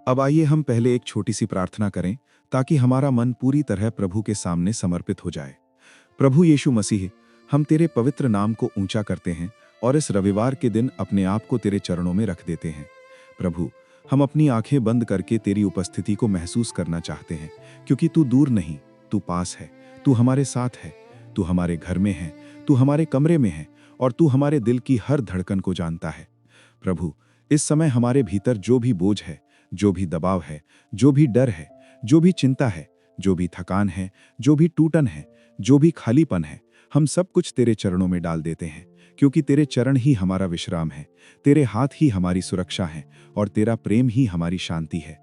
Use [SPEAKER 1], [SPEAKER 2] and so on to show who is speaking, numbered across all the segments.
[SPEAKER 1] अब आइए हम पहले एक छोटी सी प्रार्थना करें ताकि हमारा मन पूरी तरह प्रभु के सामने समर्पित हो जाए। प्रभु यीशु मसीह, हम तेरे पवित्र नाम को ऊंचा करते हैं और इस रविवार के दिन अपने आप को तेरे चरणों में रख देते हैं। प्रभु, हम अपनी आंखें बंद करके तेरी उपस्थिति को महसूस करना चाहते हैं, क्योंकि तू दूर नहीं, तू पास है, तू हमारे साथ है, तू हमारे घर में है, तू हमारे कमरे में है और तू हमारे दिल की हर धड़कन को जानता है। प्रभु, इस समय हमारे भीतर जो भी बोझ है, जो भी दबाव है, जो भी डर है, जो भी चिंता है, जो भी थकान है, जो भी टूटन है, जो भी खालीपन है, हम सब कुछ तेरे चरणों में डाल देते हैं, क्योंकि तेरे चरण ही हमारा विश्राम है, तेरे हाथ ही हमारी सुरक्षा है और तेरा प्रेम ही हमारी शांति है।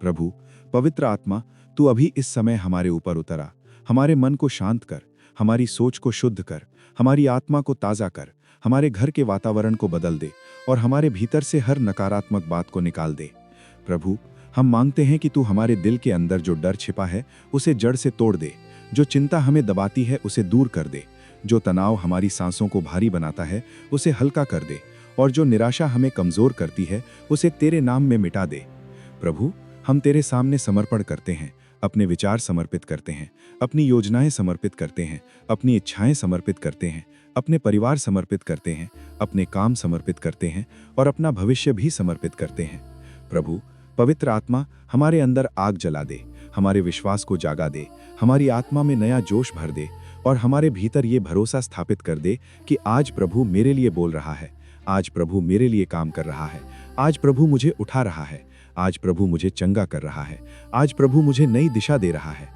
[SPEAKER 1] प्रभु, पवित्र आत्मा, तू अभी इस समय हमारे ऊपर उतरा, हमारे मन को शांत कर, हमारी सोच को शुद्ध कर, हमारी आत्मा को ताज़ा कर, हमारे घर के वातावरण को बदल दे और हमारे भीतर से हर नकारात्मक बात को निकाल दे। प्रभु, हम मांगते हैं कि तू हमारे दिल के अंदर जो डर छिपा है उसे जड़ से तोड़ दे, जो चिंता हमें दबाती है उसे दूर कर दे, जो तनाव हमारी सांसों को भारी बनाता है उसे हल्का कर दे और जो निराशा हमें कमजोर करती है उसे तेरे नाम में मिटा दे। प्रभु, हम तेरे सामने समर्पण करते हैं, अपने विचार समर्पित करते हैं, अपनी योजनाएं समर्पित करते हैं, अपनी इच्छाएं समर्पित करते हैं, अपने परिवार समर्पित करते हैं, अपने काम समर्पित करते हैं और अपना भविष्य भी समर्पित करते हैं। प्रभु, पवित्र आत्मा, हमारे अंदर आग जला दे, हमारे विश्वास को जागा दे, हमारी आत्मा में नया जोश भर दे और हमारे भीतर ये भरोसा स्थापित कर दे कि आज प्रभु मेरे लिए बोल रहा है, आज प्रभु मेरे लिए काम कर रहा है, आज प्रभु मुझे उठा रहा है, आज प्रभु मुझे चंगा कर रहा है, आज प्रभु मुझे नई दिशा दे रहा है।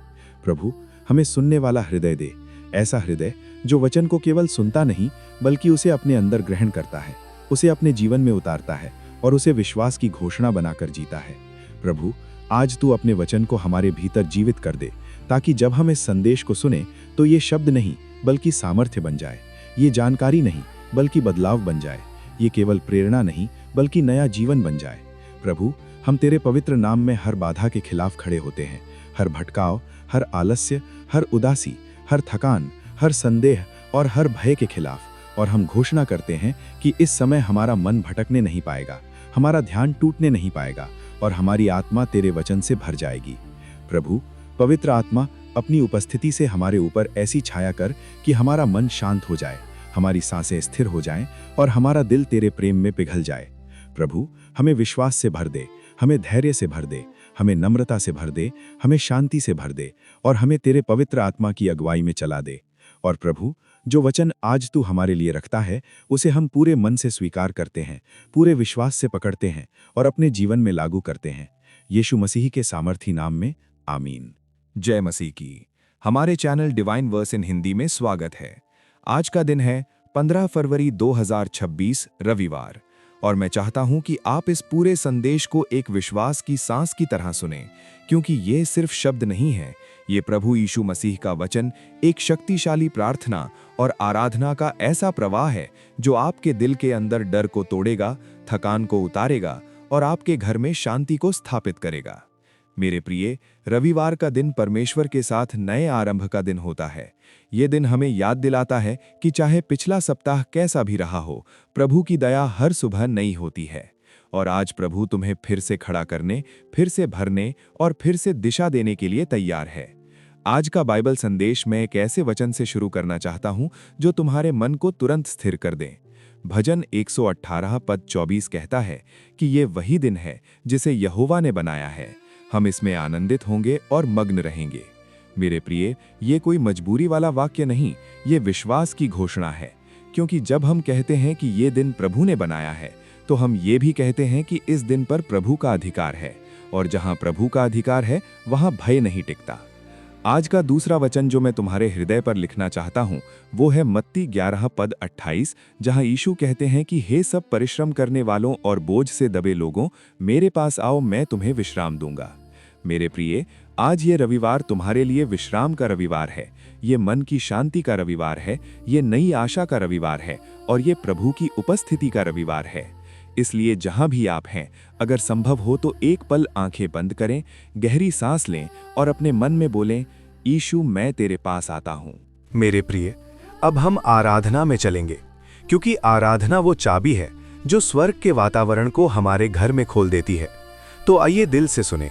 [SPEAKER 1] प्रभु, हमें सुनने वाला हृदय दे, ऐसा हृदय जो वचन को केवल सुनता नहीं बल्कि उसे अपने अंदर ग्रहण करता है, उसे अपने जीवन में उतारता है और उसे विश्वास की घोषणा बनाकर जीता है। प्रभु, आज तू अपने वचन को हमारे भीतर जीवित कर दे, ताकि जब हम इस संदेश को सुने तो ये शब्द नहीं बल्कि सामर्थ्य बन जाए, ये जानकारी नहीं बल्कि बदलाव बन जाए, ये केवल प्रेरणा नहीं बल्कि नया जीवन बन जाए। प्रभु, हम तेरे पवित्र नाम में हर बाधा के खिलाफ खड़े होते हैं, हर भटकाव, हर आलस्य, हर उदासी, हर थकान, हर संदेह और हर भय के खिलाफ, और हम घोषणा करते हैं कि इस समय हमारा मन भटकने नहीं पाएगा, हमारा ध्यान टूटने नहीं पाएगा और हमारी आत्मा तेरे वचन से भर जाएगी। प्रभु, पवित्र आत्मा, अपनी उपस्थिति से हमारे ऊपर ऐसी छाया कर कि हमारा मन शांत हो जाए, हमारी सांसें स्थिर हो जाएं और हमारा दिल तेरे प्रेम में पिघल जाए। प्रभु, हमें विश्वास से भर दे, हमें धैर्य से भर दे, हमें नम्रता से भर दे, हमें शांति से भर दे और हमें तेरे पवित्र आत्मा की अगुवाई में चला दे। और प्रभु, जो वचन आज तू हमारे लिए रखता है उसे हम पूरे मन से स्वीकार करते हैं, पूरे विश्वास से पकड़ते हैं और अपने जीवन में लागू करते हैं। यीशु मसीह के सामर्थी नाम में, आमीन।
[SPEAKER 2] जय मसीह की। हमारे चैनल डिवाइन वर्स इन हिंदी में स्वागत है। आज का दिन है 15 फरवरी 2026 रविवार, और मैं चाहता हूं कि आप इस पूरे संदेश को एक विश्वास की सांस की तरह सुनें, क्योंकि ये सिर्फ शब्द नहीं है, ये प्रभु यीशु मसीह का वचन एक शक्तिशाली प्रार्थना और आराधना का ऐसा प्रवाह है जो आपके दिल के अंदर डर को तोड़ेगा, थकान को उतारेगा और आपके घर में शांति को स्थापित करेगा। मेरे प्रिय, रविवार का दिन परमेश्वर के साथ नए आरंभ का दिन होता है। ये दिन हमें याद दिलाता है कि चाहे पिछला सप्ताह कैसा भी रहा हो, प्रभु की दया हर सुबह नई होती है और आज प्रभु तुम्हें फिर से खड़ा करने, फिर से भरने और फिर से दिशा देने के लिए तैयार है। आज का बाइबल संदेश मैं एक ऐसे वचन से शुरू करना चाहता हूं जो तुम्हारे मन को तुरंत स्थिर कर दे। भजन 118 पद 24 कहता है कि ये वही दिन है जिसे यहोवा ने बनाया है, हम इसमें आनंदित होंगे और मग्न रहेंगे। मेरे प्रिय, ये कोई मजबूरी वाला वाक्य नहीं, ये विश्वास की घोषणा है, क्योंकि जब हम कहते हैं कि ये दिन प्रभु ने बनाया है तो हम ये भी कहते हैं कि इस दिन पर प्रभु का अधिकार है, और जहां प्रभु का अधिकार है वहां भय नहीं टिकता। आज का दूसरा वचन जो मैं तुम्हारे हृदय पर लिखना चाहता हूं वो है मत्ती 11 पद 28, जहां यीशु कहते हैं कि हे सब परिश्रम करने वालों और बोझ से दबे लोगों, मेरे पास आओ, मैं तुम्हें विश्राम दूंगा। मेरे प्रिय, आज ये रविवार तुम्हारे लिए विश्राम का रविवार है, ये मन की शांति का रविवार है, ये नई आशा का रविवार है और ये प्रभु की उपस्थिति का रविवार है। इसलिए जहां भी आप हैं, अगर संभव हो तो एक पल आंखें बंद करें, गहरी सांस लें और अपने मन में बोलें, यीशु मैं तेरे पास आता हूं।
[SPEAKER 3] मेरे प्रिय, अब हम आराधना में चलेंगे, क्योंकि आराधना वो चाबी है जो स्वर्ग के वातावरण को हमारे घर में खोल देती है। तो आइए दिल से सुने।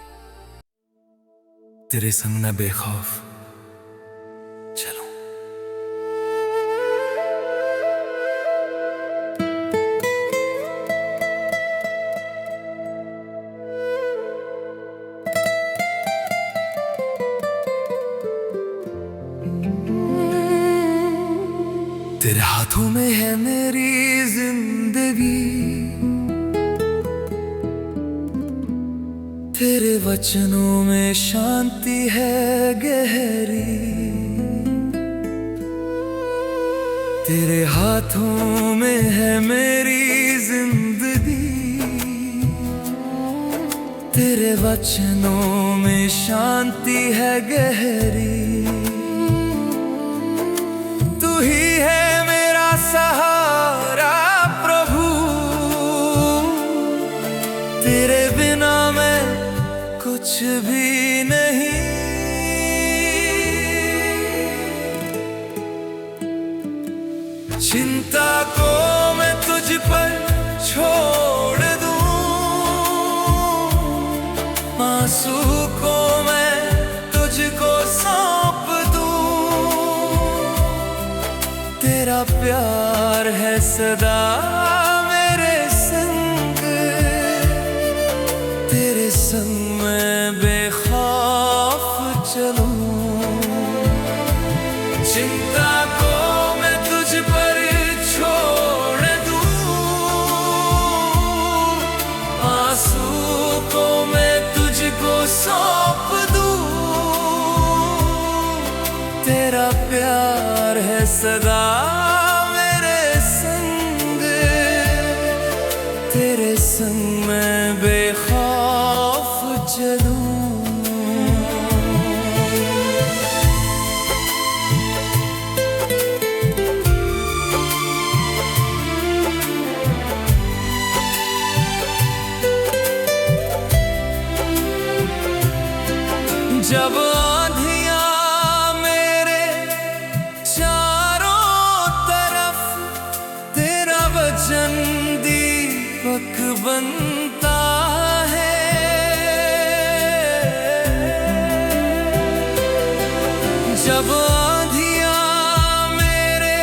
[SPEAKER 4] तेरे संग मैं बेखौफ चलूं। तेरे हाथों में है मेरी जिंदगी, तेरे वचनों में शांति है गहरी। तेरे हाथों में है मेरी जिंदगी, तेरे वचनों में शांति है गहरी। तू ही है मेरा सहारा प्रभु, तेरे बिना मैं कुछ भी नहीं। चिंता को मैं तुझ पर छोड़ दूं, आंसू को मैं तुझको सौंप दूं। तेरा प्यार है सदा मेरे संग, तेरे संग मैं बेखौफ चलूं। चिंता को मैं तुझ पर छोड़ दूं, आंसू को मैं तुझको सौंप दूं। तेरा प्यार है सदा मेरे संग, तेरे संग मैं बेखौफ चलूं। जब आंधियां मेरे चारों तरफ, तेरा वचन दीपक बनता है। जब आंधियां मेरे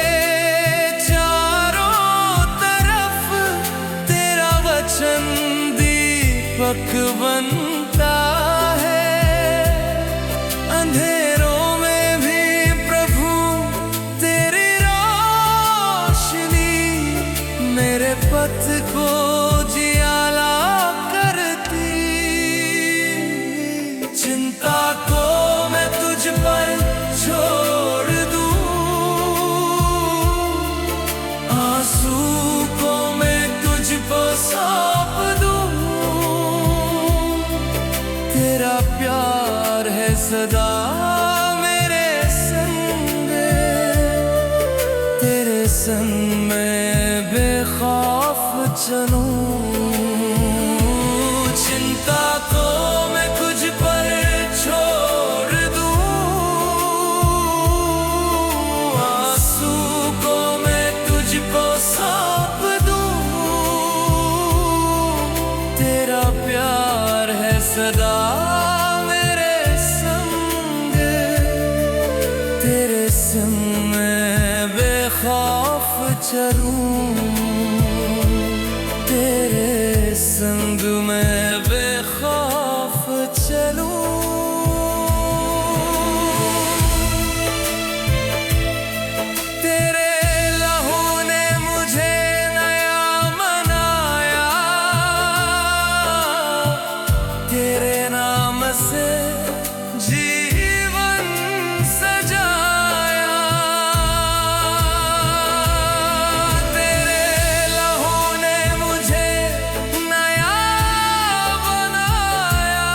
[SPEAKER 4] चारों तरफ, तेरा वचन दीपक बनता है। अंधेरों में भी प्रभु तेरी रोशनी मेरे पथ को जियाला करती। चिंता को मैं तुझ पर छोड़ दूं, आंसू को मैं तुझको सौंप दूं। तेरा प्यार है सदा मेरे संग, तेरे संग मैं बेखौफ चलूं। चिंता को मैं तुझ पर छोड़ दूं, आंसू को मैं तुझको सौंप दूं। तेरा प्यार है सदा मेरे संग, तेरे संग मैं बेखौफ चलूं। तेरे संग मैं बेखौफ चलूं। तेरे लहू ने मुझे नया बनाया, तेरे नाम से जीवन सजाया। तेरे लहू ने मुझे नया बनाया,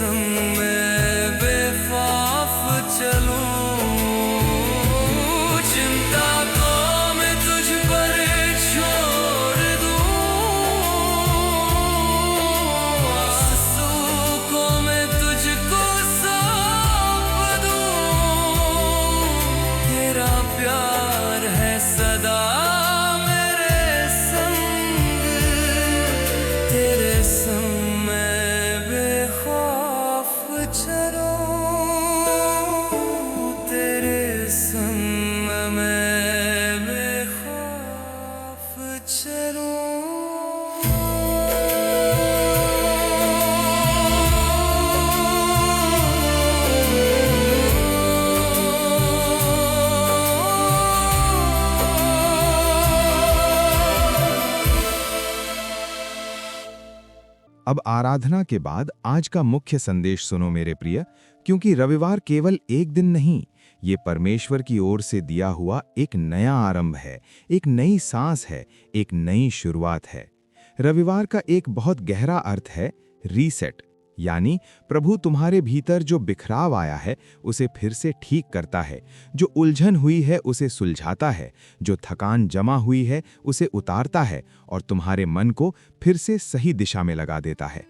[SPEAKER 4] संग मैं बेखौफ चलूं, चिंता को मैं तुझ पर छोड़ दूं, आंसू को मैं तुझको सौंप दूं, तेरा प्यार है सदा मेरे संग, तेरे संग मैं बेखौफ चलूं, तेरे संग मैं बेखौफ चलूं।
[SPEAKER 2] अब आराधना के बाद आज का मुख्य संदेश सुनो मेरे प्रिय, क्योंकि रविवार केवल एक दिन नहीं, ये परमेश्वर की ओर से दिया हुआ एक नया आरंभ है, एक नई सांस है, एक नई शुरुआत है। रविवार का एक बहुत गहरा अर्थ है रीसेट, यानी प्रभु तुम्हारे भीतर जो बिखराव आया है उसे फिर से ठीक करता है, जो उलझन हुई है उसे सुलझाता है, जो थकान जमा हुई है उसे उतारता है और तुम्हारे मन को फिर से सही दिशा में लगा देता है।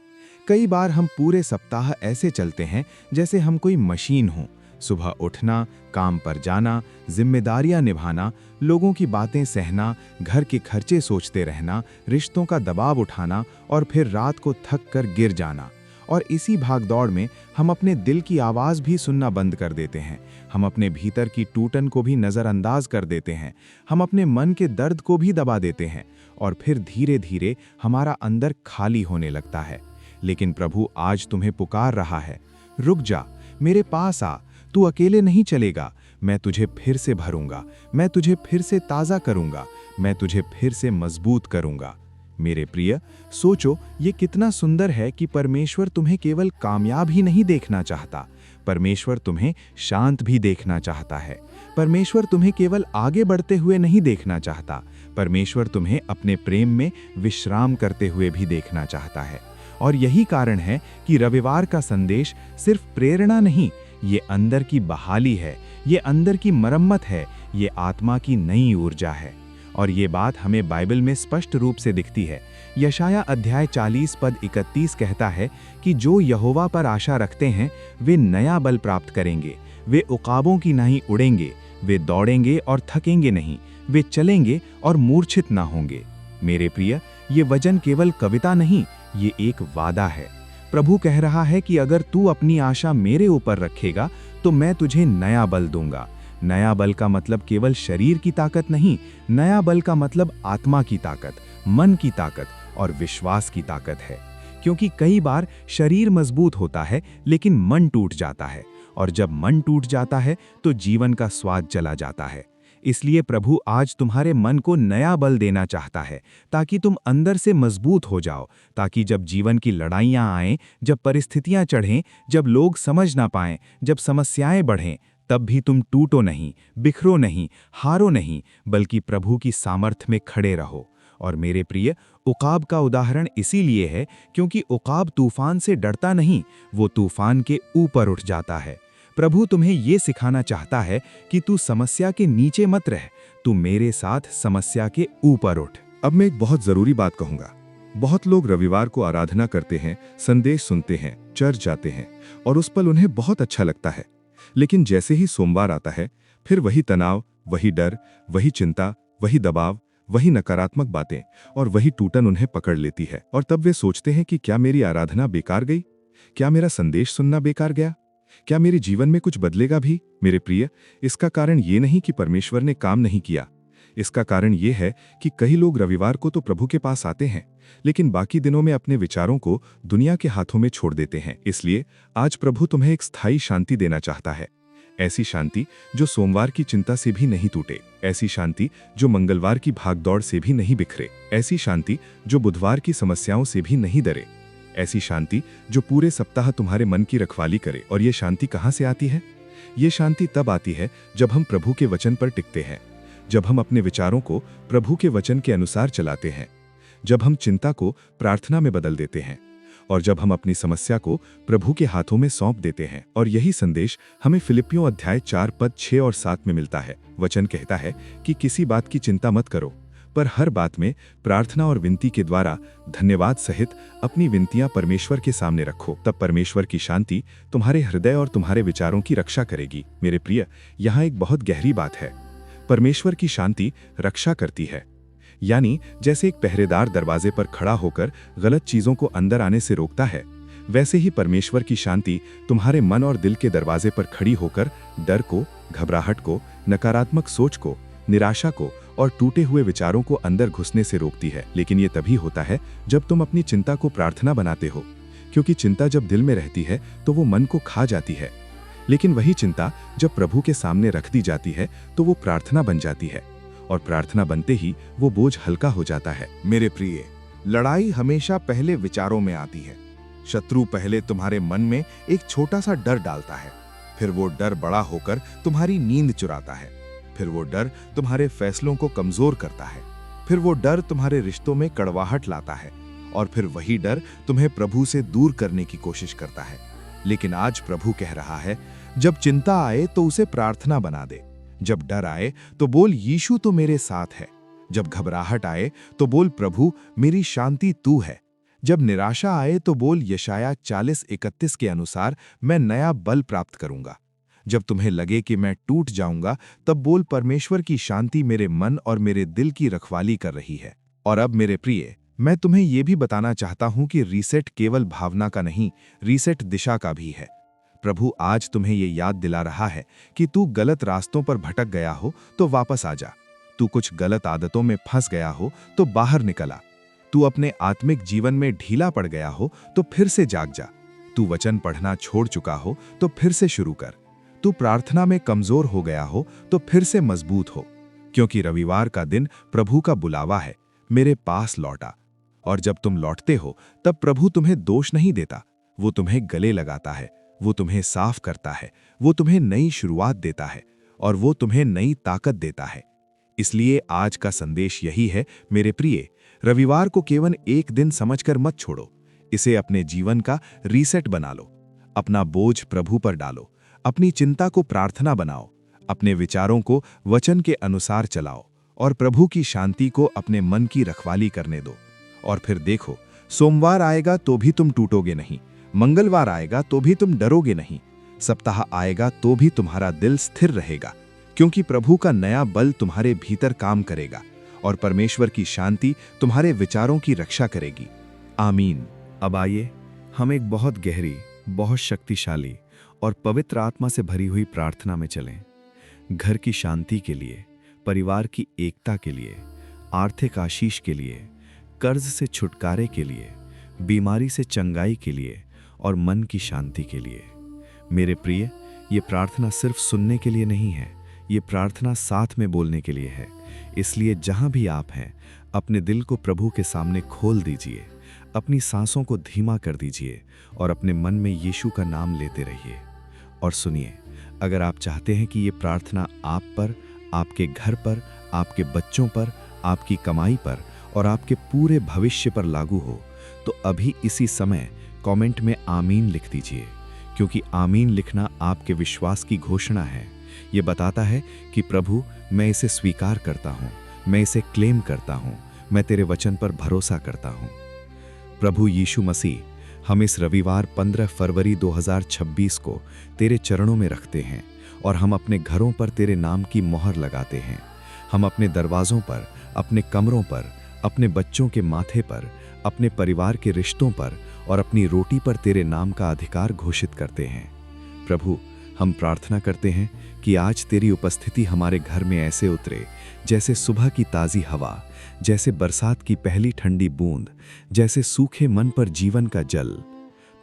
[SPEAKER 2] कई बार हम पूरे सप्ताह ऐसे चलते हैं जैसे हम कोई मशीन हों, सुबह उठना, काम पर जाना, जिम्मेदारियां निभाना, लोगों की बातें सहना, घर के खर्चे सोचते रहना, रिश्तों का दबाव उठाना और फिर रात को थक कर गिर जाना। और इसी भागदौड़ में हम अपने दिल की आवाज़ भी सुनना बंद कर देते हैं, हम अपने भीतर की टूटन को भी नज़रअंदाज कर देते हैं, हम अपने मन के दर्द को भी दबा देते हैं और फिर धीरे धीरे हमारा अंदर खाली होने लगता है। लेकिन प्रभु आज तुम्हें पुकार रहा है, रुक जा, मेरे पास आ, तू अकेले नहीं चलेगा, मैं तुझे फिर से भरूंगा, मैं तुझे फिर से ताज़ा करूंगा, मैं तुझे फिर से मजबूत करूंगा। मेरे प्रिय, सोचो ये कितना सुंदर है कि परमेश्वर तुम्हें केवल कामयाब ही नहीं देखना चाहता, परमेश्वर तुम्हें शांत भी देखना चाहता है। परमेश्वर तुम्हें केवल आगे बढ़ते हुए नहीं देखना चाहता, परमेश्वर तुम्हें अपने प्रेम में विश्राम करते हुए भी देखना चाहता है। और यही कारण है कि रविवार का संदेश सिर्फ प्रेरणा नहीं, ये अंदर की बहाली है, ये अंदर की मरम्मत है, ये आत्मा की नई ऊर्जा है। और ये बात हमें बाइबल में स्पष्ट रूप से दिखती है। यशाया अध्याय 40 पद 31 कहता है कि जो यहोवा पर आशा रखते हैं वे नया बल प्राप्त करेंगे, वे उकाबों की नहीं उड़ेंगे, वे दौड़ेंगे और थकेंगे नहीं, वे चलेंगे और मूर्छित ना होंगे। मेरे प्रिय, ये वचन केवल कविता नहीं, ये एक वादा है। प्रभु कह रहा है कि अगर तू अपनी आशा मेरे ऊपर रखेगा तो मैं तुझे नया बल दूंगा। नया बल का मतलब केवल शरीर की ताकत नहीं, नया बल का मतलब आत्मा की ताकत, मन की ताकत और विश्वास की ताकत है। क्योंकि कई बार शरीर मजबूत होता है लेकिन मन टूट जाता है, और जब मन टूट जाता है तो जीवन का स्वाद चला जाता है। इसलिए प्रभु आज तुम्हारे मन को नया बल देना चाहता है, ताकि तुम अंदर से मजबूत हो जाओ, ताकि जब जीवन की लड़ाइयाँ आएं, जब परिस्थितियाँ चढ़ें, जब लोग समझ ना पाएं, जब समस्याएं बढ़ें, तब भी तुम टूटो नहीं, बिखरो नहीं, हारो नहीं, बल्कि प्रभु की सामर्थ्य में खड़े रहो। और मेरे प्रिय, उकाब का उदाहरण इसीलिए है क्योंकि उकाब तूफान से डरता नहीं, वो तूफान के ऊपर उठ जाता है। प्रभु तुम्हें ये सिखाना चाहता है कि तू समस्या के नीचे मत रह, तू मेरे साथ समस्या के ऊपर उठ।
[SPEAKER 1] अब मैं एक बहुत जरूरी बात कहूंगा। बहुत लोग रविवार को आराधना करते हैं, संदेश सुनते हैं, चर्च जाते हैं और उस पल उन्हें बहुत अच्छा लगता है। लेकिन जैसे ही सोमवार आता है, फिर वही तनाव, वही डर, वही चिंता, वही दबाव, वही नकारात्मक बातें और वही टूटन उन्हें पकड़ लेती है। और तब वे सोचते हैं कि क्या मेरी आराधना बेकार गई? क्या मेरा संदेश सुनना बेकार गया? क्या मेरे जीवन में कुछ बदलेगा भी? मेरे प्रिय, इसका कारण ये नहीं कि परमेश्वर ने काम नहीं किया। इसका कारण ये है कि कई लोग रविवार को तो प्रभु के पास आते हैं, लेकिन बाकी दिनों में अपने विचारों को दुनिया के हाथों में छोड़ देते हैं। इसलिए आज प्रभु तुम्हें एक स्थायी शांति देना चाहता है। ऐसी शांति जो सोमवार की चिंता से भी नहीं टूटे, ऐसी शांति जो मंगलवार की भागदौड़ से भी नहीं बिखरे, ऐसी शांति जो बुधवार की समस्याओं से भी नहीं डरे, ऐसी शांति जो पूरे सप्ताह तुम्हारे मन की रखवाली करे। और ये शांति कहाँ से आती है? ये शांति तब आती है जब हम प्रभु के वचन पर टिकते हैं, जब हम अपने विचारों को प्रभु के वचन के अनुसार चलाते हैं, जब हम चिंता को प्रार्थना में बदल देते हैं और जब हम अपनी समस्या को प्रभु के हाथों में सौंप देते हैं। और यही संदेश हमें फिलिपियों अध्याय 4 पद 6 और 7 में मिलता है। वचन कहता है कि किसी बात की चिंता मत करो, पर हर बात में प्रार्थना और विनती के द्वारा धन्यवाद सहित अपनी विनतियां परमेश्वर के सामने रखो। तब परमेश्वर की शांति तुम्हारे हृदय और तुम्हारे विचारों की रक्षा करेगी। मेरे प्रिय, यहाँ एक बहुत गहरी बात है। परमेश्वर की शांति रक्षा करती है, यानी जैसे एक पहरेदार दरवाजे पर खड़ा होकर गलत चीजों को अंदर आने से रोकता है, वैसे ही परमेश्वर की शांति तुम्हारे मन और दिल के दरवाजे पर खड़ी होकर डर को, घबराहट को, नकारात्मक सोच को, निराशा को और टूटे हुए विचारों को अंदर घुसने से रोकती है। लेकिन ये तभी होता है जब तुम अपनी चिंता को प्रार्थना बनाते हो, क्योंकि चिंता जब दिल में रहती है तो वो मन को खा जाती है। लेकिन वही चिंता जब प्रभु के सामने रख दी जाती है तो वो प्रार्थना बन जाती है, और प्रार्थना बनते ही वो बोझ हल्का हो जाता है।
[SPEAKER 2] मेरे प्रिय, लड़ाई हमेशा पहले विचारों में आती है। शत्रु पहले तुम्हारे मन में एक छोटा सा डर डालता है, फिर वो डर बड़ा होकर तुम्हारी नींद चुराता है, फिर वो डर तुम्हारे फैसलों को कमजोर करता है, फिर वो डर तुम्हारे रिश्तों में कड़वाहट लाता है, और फिर वही डर तुम्हें प्रभु से दूर करने की कोशिश करता है। लेकिन आज प्रभु कह रहा है, जब चिंता आए तो उसे प्रार्थना बना दे। जब डर आए तो बोल, यीशु तो मेरे साथ है। जब घबराहट आए तो बोल, प्रभु मेरी शांति तू है। जब निराशा आए तो बोल, यशाया 40:31 के अनुसार मैं नया बल प्राप्त करूंगा। जब तुम्हें लगे कि मैं टूट जाऊंगा, तब बोल, परमेश्वर की शांति मेरे मन और मेरे दिल की रखवाली कर रही है। और अब मेरे प्रिय, मैं तुम्हें यह भी बताना चाहता हूं कि रीसेट केवल भावना का नहीं, रीसेट दिशा का भी है। प्रभु आज तुम्हें ये याद दिला रहा है कि तू गलत रास्तों पर भटक गया हो तो वापस आ जा। तू कुछ गलत आदतों में फंस गया हो तो बाहर निकल आ। तू अपने आत्मिक जीवन में ढीला पड़ गया हो तो फिर से जाग जा। तू वचन पढ़ना छोड़ चुका हो तो फिर से शुरू कर। तू प्रार्थना में कमजोर हो गया हो तो फिर से मजबूत हो, क्योंकि रविवार का दिन प्रभु का बुलावा है, मेरे पास लौटा। और जब तुम लौटते हो तब प्रभु तुम्हें दोष नहीं देता, वो तुम्हें गले लगाता है, वो तुम्हें साफ करता है, वो तुम्हें नई शुरुआत देता है, और वो तुम्हें नई ताकत देता है। इसलिए आज का संदेश यही है मेरे प्रिय, रविवार को केवल एक दिन समझकर मत छोड़ो, इसे अपने जीवन का रीसेट बना लो। अपना बोझ प्रभु पर डालो, अपनी चिंता को प्रार्थना बनाओ, अपने विचारों को वचन के अनुसार चलाओ, और प्रभु की शांति को अपने मन की रखवाली करने दो। और फिर देखो, सोमवार आएगा तो भी तुम टूटोगे नहीं, मंगलवार आएगा तो भी तुम डरोगे नहीं, सप्ताह आएगा तो भी तुम्हारा दिल स्थिर रहेगा, क्योंकि प्रभु का नया बल तुम्हारे भीतर काम करेगा, और परमेश्वर की शांति तुम्हारे विचारों की रक्षा करेगी। आमीन।
[SPEAKER 3] अब आइए हम एक बहुत गहरी, बहुत शक्तिशाली और पवित्र आत्मा से भरी हुई प्रार्थना में चलें। घर की शांति के लिए, परिवार की एकता के लिए, आर्थिक आशीष के लिए, कर्ज से छुटकारे के लिए, बीमारी से चंगाई के लिए और मन की शांति के लिए। मेरे प्रिय, ये प्रार्थना सिर्फ सुनने के लिए नहीं है, ये प्रार्थना साथ में बोलने के लिए है। इसलिए जहां भी आप हैं, अपने दिल को प्रभु के सामने खोल दीजिए, अपनी सांसों को धीमा कर दीजिए और अपने मन में यीशु का नाम लेते रहिए। और सुनिए, अगर आप चाहते हैं कि ये प्रार्थना आप पर, आपके घर पर, आपके बच्चों पर, आपकी कमाई पर और आपके पूरे भविष्य पर लागू हो, तो अभी इसी समय कमेंट में आमीन लिख दीजिए, क्योंकि आमीन लिखना आपके विश्वास की घोषणा है। ये बताता है कि प्रभु, मैं इसे स्वीकार करता हूँ, मैं इसे क्लेम करता हूँ, मैं तेरे वचन पर भरोसा करता हूँ। प्रभु यीशु मसीह, हम इस रविवार 15 फरवरी 2026 को तेरे चरणों में रखते हैं और हम अपने घरों पर तेरे नाम की मोहर लगाते हैं। हम अपने दरवाज़ों पर, अपने कमरों पर, अपने बच्चों के माथे पर, अपने परिवार के रिश्तों पर और अपनी रोटी पर तेरे नाम का अधिकार घोषित करते हैं। प्रभु, हम प्रार्थना करते हैं कि आज तेरी उपस्थिति हमारे घर में ऐसे उतरे जैसे सुबह की ताज़ी हवा, जैसे बरसात की पहली ठंडी बूंद, जैसे सूखे मन पर जीवन का जल।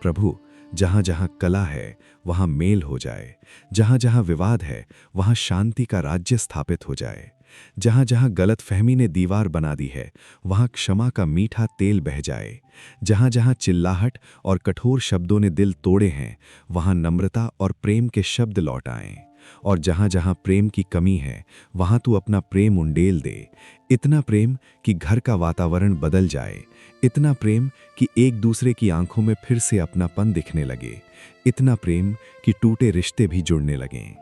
[SPEAKER 3] प्रभु, जहाँ जहाँ कला है वहाँ मेल हो जाए, जहाँ जहाँ विवाद है वहाँ शांति का राज्य स्थापित हो जाए, जहाँ जहाँ गलतफहमी ने दीवार बना दी है वहाँ क्षमा का मीठा तेल बह जाए, जहाँ जहाँ चिल्लाहट और कठोर शब्दों ने दिल तोड़े हैं वहाँ नम्रता और प्रेम के शब्द लौट आएं, और जहाँ जहाँ प्रेम की कमी है वहाँ तू अपना प्रेम उंडेल दे, इतना प्रेम कि घर का वातावरण बदल जाए, इतना प्रेम कि एक दूसरे की आंखों में फिर से अपनापन दिखने लगे, इतना प्रेम कि टूटे रिश्ते भी जुड़ने लगें।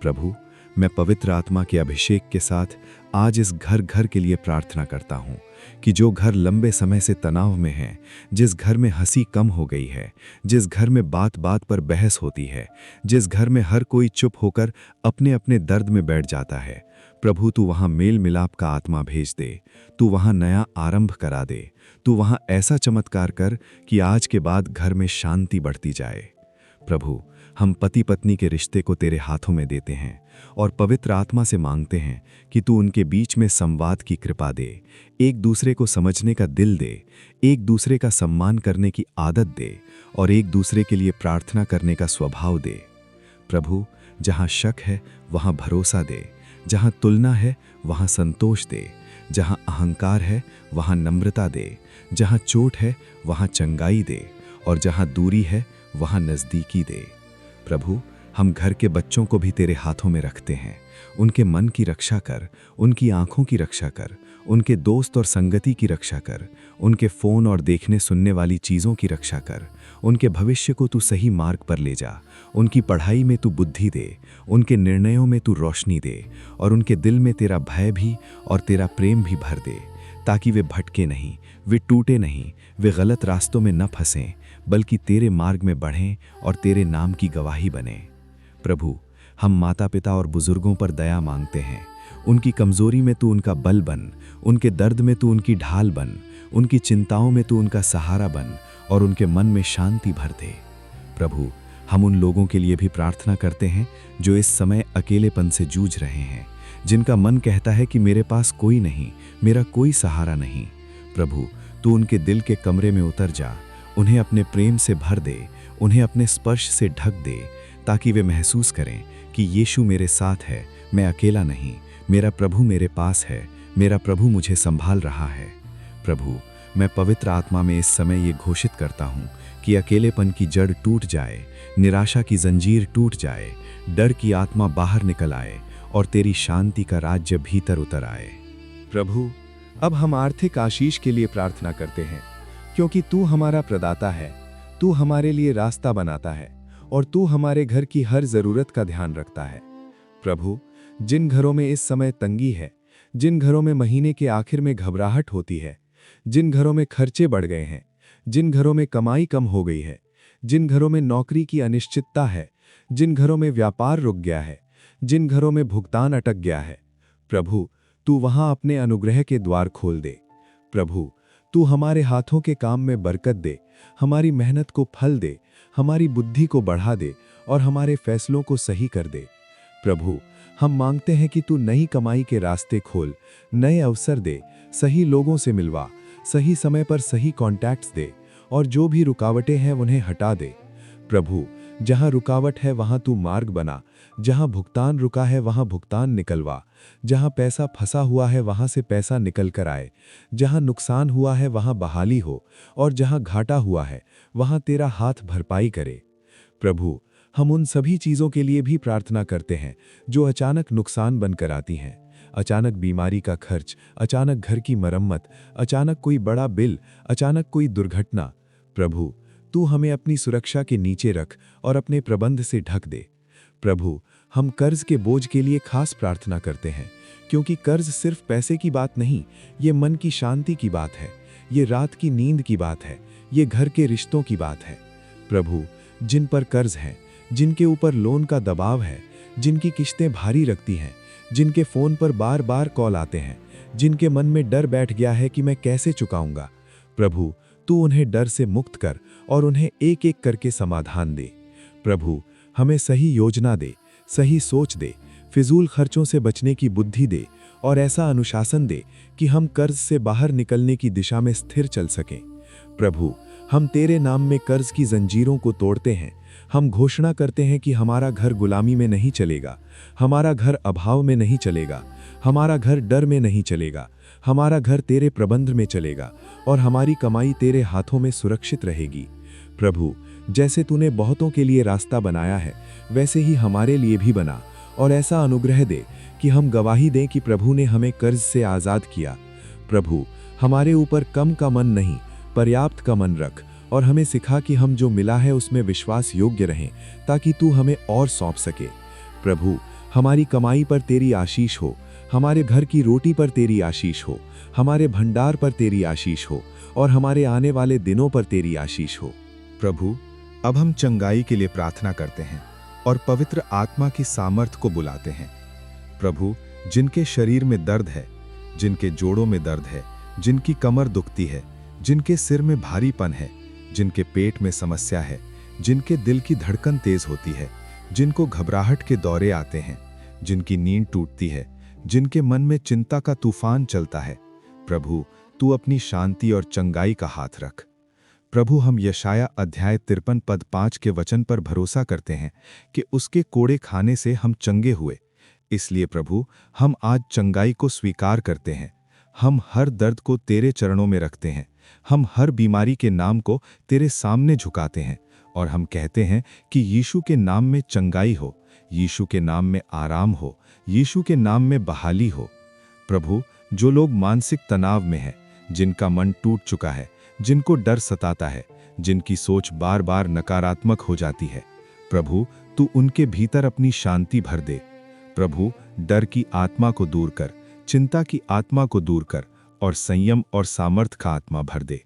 [SPEAKER 3] प्रभु, मैं पवित्र आत्मा के अभिषेक के साथ आज इस घर घर के लिए प्रार्थना करता हूँ कि जो घर लंबे समय से तनाव में है, जिस घर में हंसी कम हो गई है, जिस घर में बात बात पर बहस होती है, जिस घर में हर कोई चुप होकर अपने अपने दर्द में बैठ जाता है, प्रभु तू वहाँ मेल मिलाप का आत्मा भेज दे, तू वहाँ नया आरंभ करा दे, तू वहाँ ऐसा चमत्कार कर कि आज के बाद घर में शांति बढ़ती जाए। प्रभु, हम पति पत्नी के रिश्ते को तेरे हाथों में देते हैं और पवित्र आत्मा से मांगते हैं कि तू उनके बीच में संवाद की कृपा दे, एक दूसरे को समझने का दिल दे, एक दूसरे का सम्मान करने की आदत दे और एक दूसरे के लिए प्रार्थना करने का स्वभाव दे। प्रभु, जहाँ शक है वहाँ भरोसा दे, जहाँ तुलना है वहाँ संतोष दे, जहाँ अहंकार है वहाँ नम्रता दे, जहाँ चोट है वहाँ चंगाई दे और जहाँ दूरी है वहाँ नज़दीकी दे। प्रभु, हम घर के बच्चों को भी तेरे हाथों में रखते हैं। उनके मन की रक्षा कर, उनकी आंखों की रक्षा कर, उनके दोस्त और संगति की रक्षा कर, उनके फ़ोन और देखने सुनने वाली चीज़ों की रक्षा कर, उनके भविष्य को तू सही मार्ग पर ले जा, उनकी पढ़ाई में तू बुद्धि दे, उनके निर्णयों में तू रोशनी दे और उनके दिल में तेरा भय भी और तेरा प्रेम भी भर दे, ताकि वे भटके नहीं, वे टूटे नहीं, वे गलत रास्तों में न फंसें, बल्कि तेरे मार्ग में बढ़ें और तेरे नाम की गवाही बने। प्रभु, हम माता पिता और बुजुर्गों पर दया मांगते हैं। उनकी कमजोरी में तू उनका बल बन, उनके दर्द में तू उनकी ढाल बन, उनकी चिंताओं में तू उनका सहारा बन और उनके मन में शांति भर दे। प्रभु, हम उन लोगों के लिए भी प्रार्थना करते हैं जो इस समय अकेलेपन से जूझ रहे हैं, जिनका मन कहता है कि मेरे पास कोई नहीं, मेरा कोई सहारा नहीं। प्रभु, तू उनके दिल के कमरे में उतर जा, उन्हें अपने प्रेम से भर दे, उन्हें अपने स्पर्श से ढक दे, ताकि वे महसूस करें कि यीशु मेरे साथ है, मैं अकेला नहीं, मेरा प्रभु मेरे पास है, मेरा प्रभु मुझे संभाल रहा है। प्रभु, मैं पवित्र आत्मा में इस समय ये घोषित करता हूँ कि अकेलेपन की जड़ टूट जाए, निराशा की जंजीर टूट जाए, डर की आत्मा बाहर निकल आए और तेरी शांति का राज्य भीतर उतर आए।
[SPEAKER 2] प्रभु, अब हम आर्थिक आशीष के लिए प्रार्थना करते हैं, क्योंकि तू हमारा प्रदाता है, तू हमारे लिए रास्ता बनाता है और तू हमारे घर की हर जरूरत का ध्यान रखता है। प्रभु, जिन घरों में इस समय तंगी है, जिन घरों में महीने के आखिर में घबराहट होती है, जिन घरों में खर्चे बढ़ गए हैं, जिन घरों में कमाई कम हो गई है, जिन घरों में नौकरी की अनिश्चितता है, जिन घरों में व्यापार रुक गया है, जिन घरों में भुगतान अटक गया है, प्रभु तू वहां अपने अनुग्रह के द्वार खोल दे। प्रभु, तू हमारे हाथों के काम में बरकत दे, हमारी मेहनत को फल दे, हमारी बुद्धि को बढ़ा दे और हमारे फैसलों को सही कर दे। प्रभु, हम मांगते हैं कि तू नई कमाई के रास्ते खोल, नए अवसर दे, सही लोगों से मिलवा, सही समय पर सही कॉन्टैक्ट्स दे और जो भी रुकावटें हैं उन्हें हटा दे। प्रभु, जहां रुकावट है वहां तू मार्ग बना, जहां भुगतान रुका है वहां भुगतान निकलवा, जहां पैसा फंसा हुआ है वहां से पैसा निकल कर आए, जहां नुकसान हुआ है वहां बहाली हो और जहां घाटा हुआ है वहां तेरा हाथ भरपाई करे। प्रभु, हम उन सभी चीज़ों के लिए भी प्रार्थना करते हैं जो अचानक नुकसान बनकर आती हैं, अचानक बीमारी का खर्च, अचानक घर की मरम्मत, अचानक कोई बड़ा बिल, अचानक कोई दुर्घटना। प्रभु, तू हमें अपनी सुरक्षा के नीचे रख और अपने प्रबंध से ढक दे। प्रभु, हम कर्ज के बोझ के लिए खास प्रार्थना करते हैं, क्योंकि कर्ज सिर्फ पैसे की बात नहीं, ये मन की शांति की बात है, ये रात की नींद की बात है, ये घर के रिश्तों की बात है। प्रभु, जिन पर कर्ज है, जिनके ऊपर लोन का दबाव है, जिनकी किश्तें भारी रखती हैं, जिनके फ़ोन पर बार बार कॉल आते हैं, जिनके मन में डर बैठ गया है कि मैं कैसे चुकाऊंगा, प्रभु तू उन्हें डर से मुक्त कर और उन्हें एक एक करके समाधान दे। प्रभु, हमें सही योजना दे, सही सोच दे, फिजूल खर्चों से बचने की बुद्धि दे और ऐसा अनुशासन दे कि हम कर्ज से बाहर निकलने की दिशा में स्थिर चल सकें। प्रभु, हम तेरे नाम में कर्ज की जंजीरों को तोड़ते हैं। हम घोषणा करते हैं कि हमारा घर गुलामी में नहीं चलेगा, हमारा घर अभाव में नहीं चलेगा, हमारा घर डर में नहीं चलेगा, हमारा घर तेरे प्रबंध में चलेगा और हमारी कमाई तेरे हाथों में सुरक्षित रहेगी। प्रभु, जैसे तूने बहुतों के लिए रास्ता बनाया है, वैसे ही हमारे लिए भी बना और ऐसा अनुग्रह दे कि हम गवाही दें कि प्रभु ने हमें कर्ज से आज़ाद किया। प्रभु, हमारे ऊपर कम का मन नहीं,
[SPEAKER 3] पर्याप्त का मन रख और हमें सिखा कि हम जो मिला है उसमें विश्वास योग्य रहें, ताकि तू हमें और सौंप सके। प्रभु, हमारी कमाई पर तेरी आशीष हो, हमारे घर की रोटी पर तेरी आशीष हो, हमारे भंडार पर तेरी आशीष हो और हमारे आने वाले दिनों पर तेरी आशीष हो।
[SPEAKER 2] प्रभु, अब हम चंगाई के लिए प्रार्थना करते हैं और पवित्र आत्मा की सामर्थ्य को बुलाते हैं। प्रभु, जिनके शरीर में दर्द है, जिनके जोड़ों में दर्द है, जिनकी कमर दुखती है, जिनके सिर में भारीपन है, जिनके पेट में समस्या है, जिनके दिल की धड़कन तेज होती है, जिनको घबराहट के दौरे आते हैं, जिनकी नींद टूटती है, जिनके मन में चिंता का तूफान चलता है, प्रभु तू अपनी शांति और चंगाई का हाथ रख। प्रभु, हम यशाया अध्याय 53 पद 5 के वचन पर भरोसा करते हैं कि उसके कोड़े खाने से हम चंगे हुए। इसलिए प्रभु, हम आज चंगाई को स्वीकार करते हैं। हम हर दर्द को तेरे चरणों में रखते हैं। हम हर बीमारी के नाम को तेरे सामने झुकाते हैं और हम कहते हैं कि यीशु के नाम में चंगाई हो, यीशु के नाम में आराम हो, यीशु के नाम में बहाली हो। प्रभु, जो लोग मानसिक तनाव में हैं, जिनका मन टूट चुका है, जिनको डर सताता है, जिनकी सोच बार बार नकारात्मक हो जाती है, प्रभु तू उनके भीतर अपनी शांति भर दे। प्रभु, डर की आत्मा को दूर कर, चिंता की आत्मा को दूर कर और संयम और सामर्थ्य का आत्मा भर दे।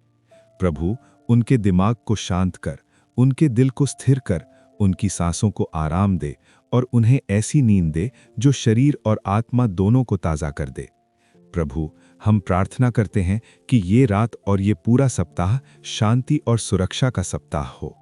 [SPEAKER 2] प्रभु, उनके दिमाग को शांत कर, उनके दिल को स्थिर कर, उनकी सांसों को आराम दे और उन्हें ऐसी नींद दे जो शरीर और आत्मा दोनों को ताज़ा कर दे। प्रभु, हम प्रार्थना करते हैं कि ये रात और ये पूरा सप्ताह शांति और सुरक्षा का सप्ताह हो।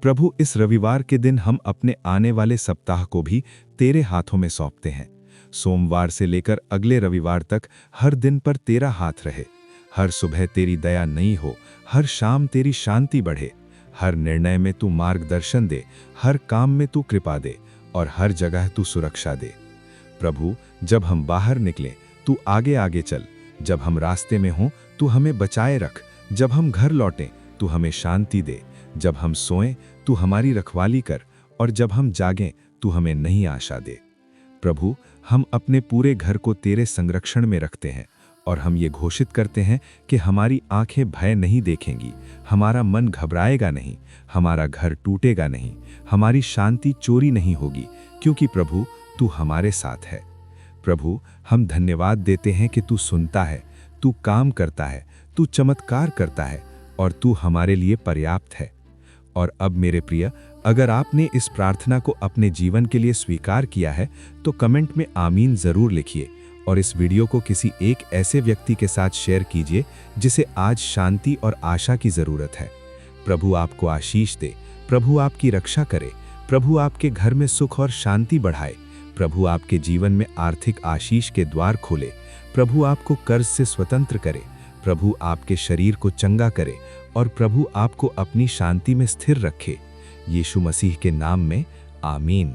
[SPEAKER 2] प्रभु, इस रविवार के दिन हम अपने आने वाले सप्ताह को भी तेरे हाथों में सौंपते हैं। सोमवार से लेकर अगले रविवार तक हर दिन पर तेरा हाथ रहे। हर सुबह तेरी दया नई हो, हर शाम तेरी शांति बढ़े, हर निर्णय में तू मार्गदर्शन दे, हर काम में तू कृपा दे और हर जगह तू सुरक्षा दे। प्रभु, जब हम बाहर निकलें तू आगे आगे चल, जब हम रास्ते में हों तू हमें बचाए रख, जब हम घर लौटें तू हमें शांति दे, जब हम सोएं तू हमारी रखवाली कर और जब हम जागें तू हमें नई आशा दे। प्रभु, हम अपने पूरे घर को तेरे संरक्षण में रखते हैं और हम ये घोषित करते हैं कि हमारी आंखें भय नहीं देखेंगी, हमारा मन घबराएगा नहीं, हमारा घर टूटेगा नहीं, हमारी शांति चोरी नहीं होगी, क्योंकि प्रभु तू हमारे साथ है। प्रभु, हम धन्यवाद देते हैं कि तू सुनता है, तू काम करता है, तू चमत्कार करता है और तू हमारे लिए पर्याप्त है। और अब मेरे प्रिय, अगर आपने इस प्रार्थना को अपने जीवन के लिए स्वीकार किया है तो कमेंट में आमीन ज़रूर लिखिए और इस वीडियो को किसी एक ऐसे व्यक्ति के साथ शेयर कीजिए जिसे आज शांति और आशा की ज़रूरत है। प्रभु आपको आशीष दे, प्रभु आपकी रक्षा करे, प्रभु आपके घर में सुख और शांति बढ़ाए, प्रभु आपके जीवन में आर्थिक आशीष के द्वार खोले, प्रभु आपको कर्ज से स्वतंत्र करे, प्रभु आपके शरीर को चंगा करे और प्रभु आपको अपनी शांति में स्थिर रखे। यीशु मसीह के नाम में आमीन।